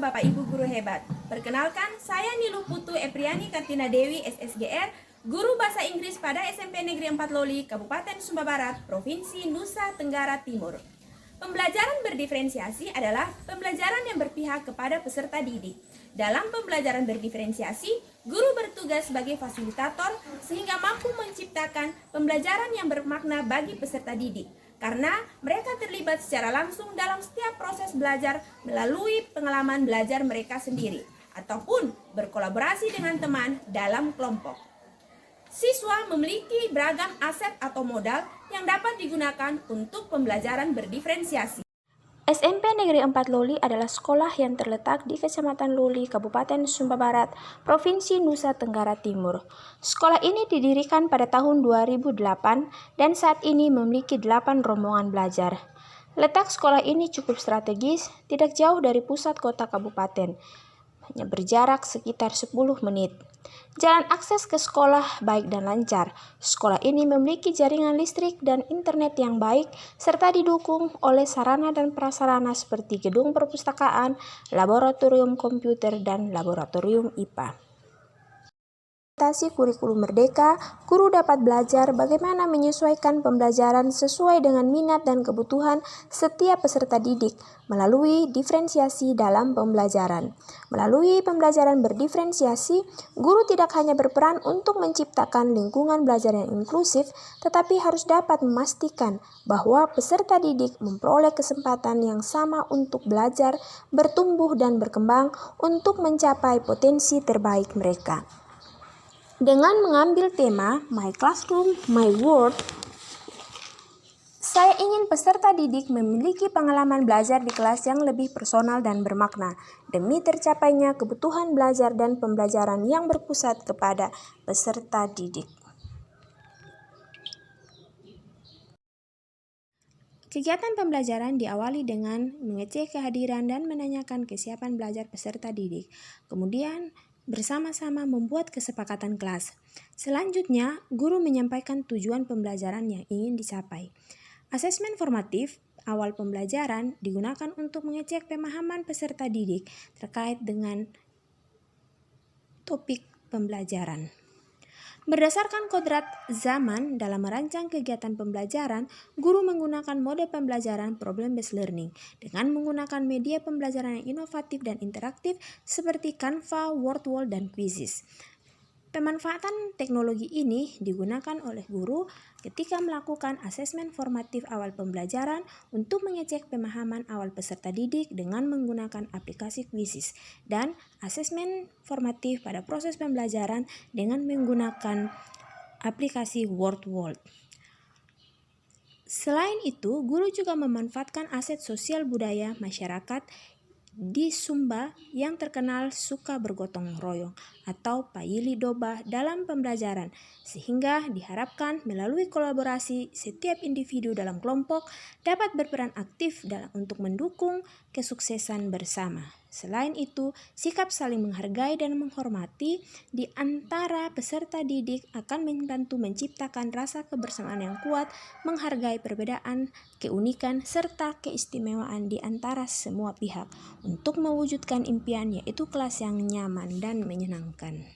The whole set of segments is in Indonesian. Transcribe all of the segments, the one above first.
Bapak Ibu guru hebat. Perkenalkan, saya Niluh Putu Epriani Kartina Dewi SSGR, guru bahasa Inggris pada SMP Negeri 4 Loli, Kabupaten Sumba Barat, Provinsi Nusa Tenggara Timur. Pembelajaran berdiferensiasi adalah pembelajaran yang berpihak kepada peserta didik. Dalam pembelajaran berdiferensiasi, guru bertugas sebagai fasilitator sehingga mampu menciptakan pembelajaran yang bermakna bagi peserta didik. Karena mereka terlibat secara langsung dalam setiap proses belajar melalui pengalaman belajar mereka sendiri, ataupun berkolaborasi dengan teman dalam kelompok. Siswa memiliki beragam aset atau modal yang dapat digunakan untuk pembelajaran berdiferensiasi. SMP Negeri 4 Loli adalah sekolah yang terletak di Kecamatan Loli, Kabupaten Sumba Barat, Provinsi Nusa Tenggara Timur. Sekolah ini didirikan pada tahun 2008 dan saat ini memiliki 8 rombongan belajar. Letak sekolah ini cukup strategis, tidak jauh dari pusat kota kabupaten, hanya berjarak sekitar 10 menit. Jalan akses ke sekolah baik dan lancar. Sekolah ini memiliki jaringan listrik dan internet yang baik, serta didukung oleh sarana dan prasarana seperti gedung perpustakaan, laboratorium komputer, dan laboratorium IPA. Adaptasi kurikulum merdeka, guru dapat belajar bagaimana menyesuaikan pembelajaran sesuai dengan minat dan kebutuhan setiap peserta didik melalui diferensiasi dalam pembelajaran. Melalui pembelajaran berdiferensiasi, guru tidak hanya berperan untuk menciptakan lingkungan belajar yang inklusif, tetapi harus dapat memastikan bahwa peserta didik memperoleh kesempatan yang sama untuk belajar, bertumbuh, dan berkembang untuk mencapai potensi terbaik mereka. Dengan mengambil tema My Classroom, My World, saya ingin peserta didik memiliki pengalaman belajar di kelas yang lebih personal dan bermakna, demi tercapainya kebutuhan belajar dan pembelajaran yang berpusat kepada peserta didik. Kegiatan pembelajaran diawali dengan mengecek kehadiran dan menanyakan kesiapan belajar peserta didik. Kemudian, bersama-sama membuat kesepakatan kelas. Selanjutnya, guru menyampaikan tujuan pembelajaran yang ingin dicapai. Asesmen formatif awal pembelajaran digunakan untuk mengecek pemahaman peserta didik terkait dengan topik pembelajaran. Berdasarkan kodrat zaman dalam merancang kegiatan pembelajaran, guru menggunakan mode pembelajaran problem-based learning dengan menggunakan media pembelajaran yang inovatif dan interaktif seperti Canva, Wordwall, dan Quizzes. Pemanfaatan teknologi ini digunakan oleh guru ketika melakukan asesmen formatif awal pembelajaran untuk mengecek pemahaman awal peserta didik dengan menggunakan aplikasi Quizzes, dan asesmen formatif pada proses pembelajaran dengan menggunakan aplikasi Wordwall. Selain itu, guru juga memanfaatkan aset sosial budaya masyarakat di Sumba yang terkenal suka bergotong royong atau payili doba dalam pembelajaran, sehingga diharapkan melalui kolaborasi setiap individu dalam kelompok dapat berperan aktif untuk mendukung kesuksesan bersama. Selain itu, sikap saling menghargai dan menghormati di antara peserta didik akan membantu menciptakan rasa kebersamaan yang kuat, menghargai perbedaan, keunikan, serta keistimewaan di antara semua pihak untuk mewujudkan impian, yaitu kelas yang nyaman dan menyenangkan.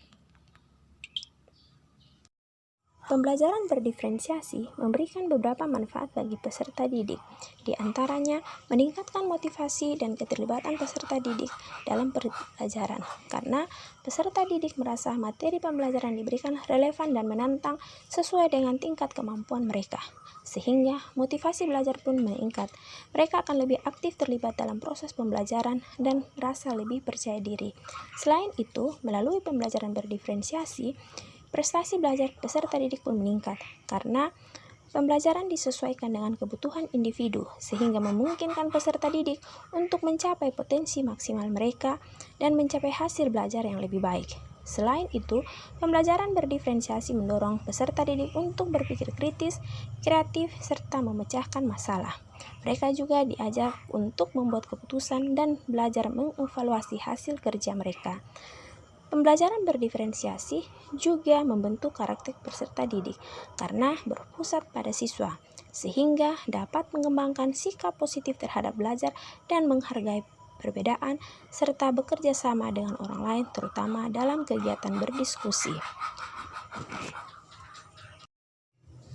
Pembelajaran berdiferensiasi memberikan beberapa manfaat bagi peserta didik, di antaranya meningkatkan motivasi dan keterlibatan peserta didik dalam pembelajaran, karena peserta didik merasa materi pembelajaran diberikan relevan dan menantang sesuai dengan tingkat kemampuan mereka, sehingga motivasi belajar pun meningkat. Mereka akan lebih aktif terlibat dalam proses pembelajaran dan merasa lebih percaya diri. Selain itu, melalui pembelajaran berdiferensiasi, prestasi belajar peserta didik pun meningkat karena pembelajaran disesuaikan dengan kebutuhan individu sehingga memungkinkan peserta didik untuk mencapai potensi maksimal mereka dan mencapai hasil belajar yang lebih baik. Selain itu, pembelajaran berdiferensiasi mendorong peserta didik untuk berpikir kritis, kreatif, serta memecahkan masalah. Mereka juga diajak untuk membuat keputusan dan belajar mengevaluasi hasil kerja mereka. Pembelajaran berdiferensiasi juga membentuk karakter peserta didik karena berpusat pada siswa, sehingga dapat mengembangkan sikap positif terhadap belajar dan menghargai perbedaan, serta bekerja sama dengan orang lain, terutama dalam kegiatan berdiskusi.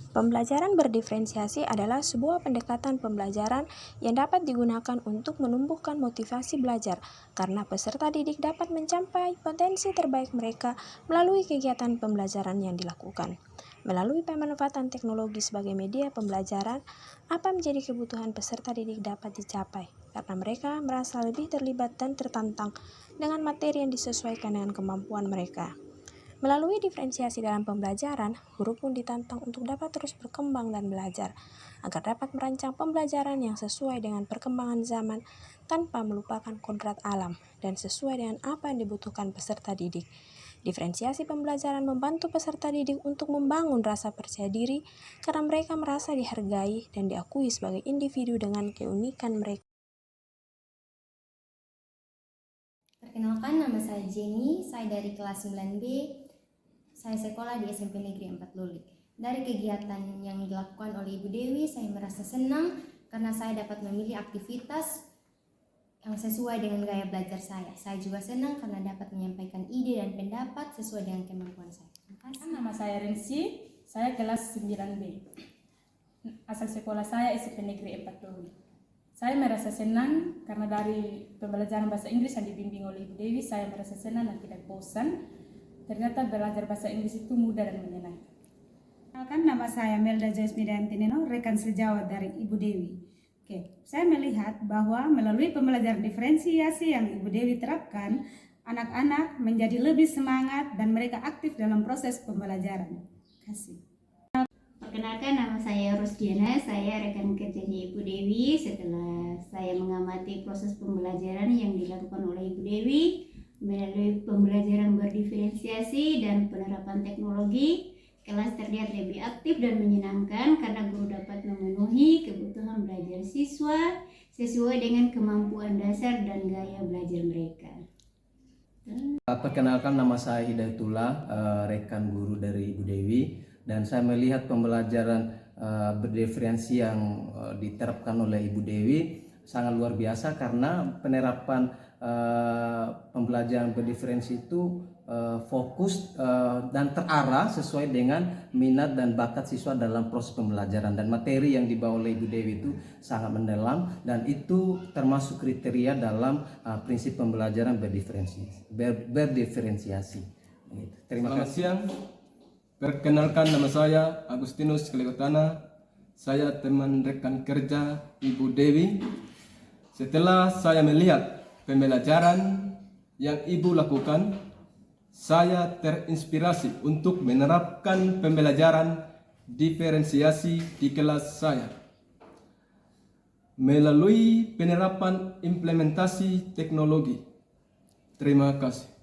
Pembelajaran berdiferensiasi adalah sebuah pendekatan pembelajaran yang dapat digunakan untuk menumbuhkan motivasi belajar, karena peserta didik dapat mencapai potensi terbaik mereka melalui kegiatan pembelajaran yang dilakukan. Melalui pemanfaatan teknologi sebagai media pembelajaran, apa menjadi kebutuhan peserta didik dapat dicapai, karena mereka merasa lebih terlibat dan tertantang dengan materi yang disesuaikan dengan kemampuan mereka. Melalui diferensiasi dalam pembelajaran, guru pun ditantang untuk dapat terus berkembang dan belajar, agar dapat merancang pembelajaran yang sesuai dengan perkembangan zaman tanpa melupakan kodrat alam dan sesuai dengan apa yang dibutuhkan peserta didik. Diferensiasi pembelajaran membantu peserta didik untuk membangun rasa percaya diri karena mereka merasa dihargai dan diakui sebagai individu dengan keunikan mereka. Perkenalkan, nama saya Jenny, saya dari kelas 9B. Saya sekolah di SMP Negeri 4 Loli. Dari kegiatan yang dilakukan oleh Ibu Dewi, saya merasa senang karena saya dapat memilih aktivitas yang sesuai dengan gaya belajar saya. Saya juga senang karena dapat menyampaikan ide dan pendapat sesuai dengan kemampuan saya. Terima kasih. Nama saya Rensi, saya kelas 9B. Asal sekolah saya SMP Negeri 4 Loli. Saya merasa senang karena dari pembelajaran bahasa Inggris yang dibimbing oleh Ibu Dewi, saya merasa senang dan tidak bosan. Ternyata belajar bahasa Inggris itu mudah dan menyenangkan. Kenalkan, nama saya Melda Joismidantineno, rekan sejawat dari Ibu Dewi. Saya melihat bahwa melalui pembelajaran diferensiasi yang Ibu Dewi terapkan, anak-anak menjadi lebih semangat dan mereka aktif dalam proses pembelajaran. Terima kasih. Perkenalkan, nama saya Rosdiana, saya rekan kerjanya Ibu Dewi. Setelah saya mengamati proses pembelajaran yang dilakukan oleh Ibu Dewi melalui pembelajaran berdiferensiasi dan penerapan teknologi, kelas terlihat lebih aktif dan menyenangkan karena guru dapat memenuhi kebutuhan belajar siswa sesuai dengan kemampuan dasar dan gaya belajar mereka. Perkenalkan, nama saya Hidayatullah, rekan guru dari Ibu Dewi, dan saya melihat pembelajaran berdiferensi yang diterapkan oleh Ibu Dewi sangat luar biasa karena penerapan pembelajaran berdiferensi itu fokus dan terarah sesuai dengan minat dan bakat siswa dalam proses pembelajaran, dan materi yang dibawa oleh Ibu Dewi itu sangat mendalam dan itu termasuk kriteria dalam prinsip pembelajaran berdiferensiasi. Terima Selamat kasih. siang. Perkenalkan, nama saya Agustinus Klegotana. Saya teman rekan kerja Ibu Dewi. Setelah saya melihat pembelajaran yang Ibu lakukan, saya terinspirasi untuk menerapkan pembelajaran diferensiasi di kelas saya. Melalui penerapan implementasi teknologi. Terima kasih.